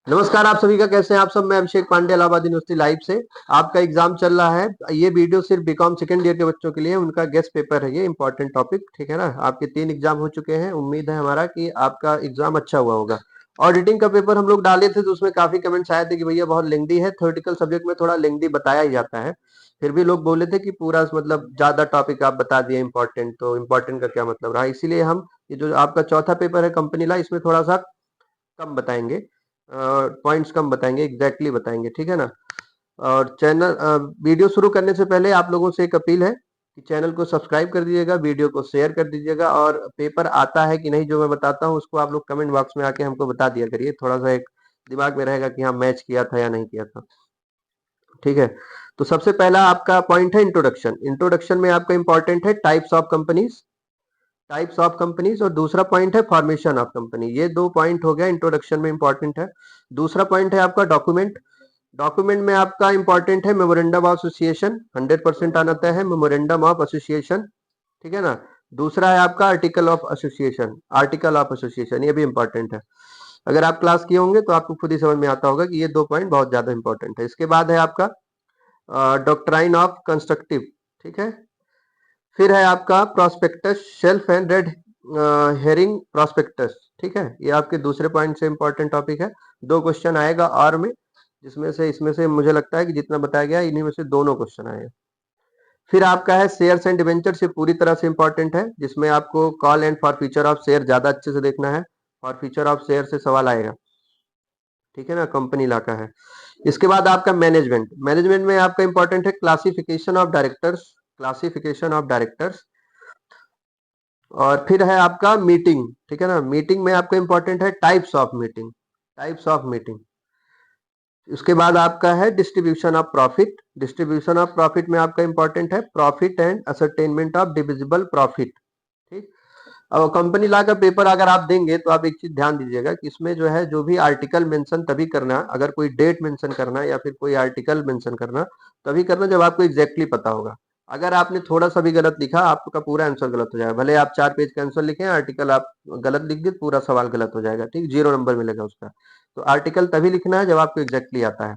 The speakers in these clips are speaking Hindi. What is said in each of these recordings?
नमस्कार आप सभी का, कैसे हैं आप सब। मैं अभिषेक पांडे, इलाहाबाद यूनिवर्सिटी लाइव से। आपका एग्जाम चल रहा है। ये वीडियो सिर्फ बीकॉम सेकंड ईयर के बच्चों के लिए, उनका गेस्ट पेपर है ये, इंपॉर्टेंट टॉपिक, ठीक है ना। आपके 3 एग्जाम हो चुके हैं। उम्मीद है हमारा कि आपका एग्जाम अच्छा हुआ होगा। ऑडिटिंग का पेपर हम लोग डाले थे तो उसमें काफी कमेंट्स आए थे कि भैया बहुत लेंदी है, थ्योरेटिकल सब्जेक्ट में थोड़ा लेंदी बताया ही जाता है। फिर भी लोग बोले थे कि पूरा मतलब ज्यादा टॉपिक आप बता दिए इंपॉर्टेंट, तो इंपॉर्टेंट का क्या मतलब रहा। इसीलिए हम ये जो आपका चौथा पेपर है कंपनी ला, इसमें थोड़ा सा कम बताएंगे, पॉइंट्स कम बताएंगे, एग्जैक्टली बताएंगे, ठीक है ना। और चैनल वीडियो शुरू करने से पहले आप लोगों से एक अपील है कि चैनल को सब्सक्राइब कर दीजिएगा, वीडियो को शेयर कर दीजिएगा, और पेपर आता है कि नहीं जो मैं बताता हूँ उसको आप लोग कमेंट बॉक्स में आके हमको बता दिया करिए। थोड़ा सा एक दिमाग में रहेगा कि हाँ मैच किया था या नहीं किया था, ठीक है। तो सबसे पहला आपका पॉइंट है इंट्रोडक्शन। इंट्रोडक्शन में आपका इंपॉर्टेंट है types of companies, types of companies, और दूसरा पॉइंट है फॉर्मेशन ऑफ कंपनी। ये 2 पॉइंट हो गया इंट्रोडक्शन में, इंपॉर्टेंट है। दूसरा पॉइंट है आपका डॉक्यूमेंट। डॉक्यूमेंट में आपका इंपॉर्टेंट है मेमोरेंडम ऑफ एसोसिएशन, 100% आना है मेमोरेंडम ऑफ एसोसिएशन, ठीक है ना। दूसरा है आपका article of association, article of association, ये भी इंपॉर्टेंट है। अगर आप क्लास किए होंगे तो आपको खुद ही समझ में आता होगा कि ये 2 पॉइंट बहुत ज्यादा इंपॉर्टेंट है। इसके बाद है आपका डॉक्ट्राइन ऑफ कंस्ट्रक्टिव, ठीक है। फिर है आपका prospectus, shelf and red herring prospectus, ठीक है। ये आपके दूसरे पॉइंट से इंपॉर्टेंट टॉपिक है। 2 क्वेश्चन आएगा और में, जिसमें से इसमें से मुझे लगता है कि जितना बताया गया इन्हीं में से दोनों क्वेश्चन आएगा। फिर आपका है शेयर्स एंड डिवेंचर, ये पूरी तरह से इंपॉर्टेंट है, जिसमें आपको call and for future of share ज्यादा अच्छे से देखना है। फॉर फ्यूचर ऑफ शेयर से सवाल आएगा, ठीक है ना, कंपनी इलाका है। इसके बाद आपका मैनेजमेंट। मैनेजमेंट में आपका इंपॉर्टेंट है classification of directors, classification of directors. और फिर है आपका मीटिंग, ठीक है ना। मीटिंग में आपका इंपॉर्टेंट है types of meeting, types of meeting. उसके बाद आपका है distribution of profit. Distribution of profit में आपका इंपॉर्टेंट है profit and ascertainment of divisible profit, ठीक। अब कंपनी लॉ का पेपर अगर आप देंगे तो आप एक चीज ध्यान दीजिएगा कि इसमें जो है जो भी आर्टिकल मेंशन तभी करना, अगर कोई डेट मेंशन करना या फिर कोई आर्टिकल मेंशन करना तभी करना जब आपको एग्जैक्टली पता होगा। अगर आपने थोड़ा सा भी गलत लिखा आपका पूरा आंसर गलत हो जाएगा। भले आप 4 पेज का आंसर लिखें, आर्टिकल आप गलत लिख दिए पूरा सवाल गलत हो जाएगा, ठीक, 0 नंबर मिलेगा उसका। तो आर्टिकल तभी लिखना है जब आपको एग्जैक्टली आता है।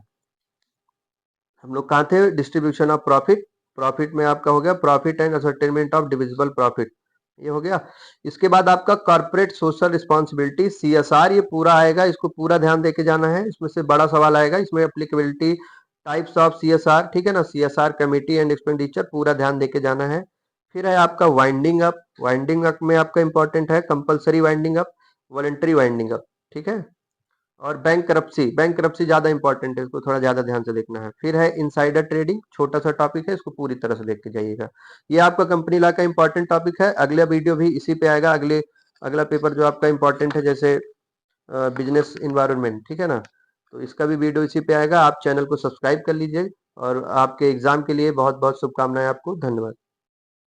हम लोग कहाँ थे, डिस्ट्रीब्यूशन ऑफ प्रॉफिट। प्रॉफिट में आपका हो गया profit and ascertainment of divisible profit, ये हो गया। इसके बाद आपका कॉर्पोरेट सोशल रिस्पॉन्सिबिलिटी, सीएसआर, ये पूरा आएगा, इसको पूरा ध्यान देके जाना है। इसमें से बड़ा सवाल आएगा, इसमें एप्लीकेबिलिटी, टाइप्स ऑफ सीएसआर, ठीक है ना, सीएसआर कमेटी एंड एक्सपेंडिचर, पूरा ध्यान देके जाना है। फिर है आपका वाइंडिंग अप। वाइंडिंग अप में आपका इंपॉर्टेंट है compulsory winding up, voluntary winding up, ठीक है। और बैंक करप्सी, बैंक करप्सी ज्यादा इंपॉर्टेंट है, इसको थोड़ा ज्यादा ध्यान से देखना है। फिर है इनसाइडर ट्रेडिंग, छोटा सा टॉपिक है, इसको पूरी तरह से देख के जाइएगा। ये आपका कंपनी लॉ का इंपॉर्टेंट टॉपिक है। अगला वीडियो भी इसी पे आएगा। अगला पेपर जो आपका इंपॉर्टेंट है जैसे बिजनेस इन्वायरमेंट, ठीक है ना, तो इसका भी वीडियो इसी पे आएगा। आप चैनल को सब्सक्राइब कर लीजिए, और आपके एग्जाम के लिए बहुत बहुत शुभकामनाएं आपको। धन्यवाद।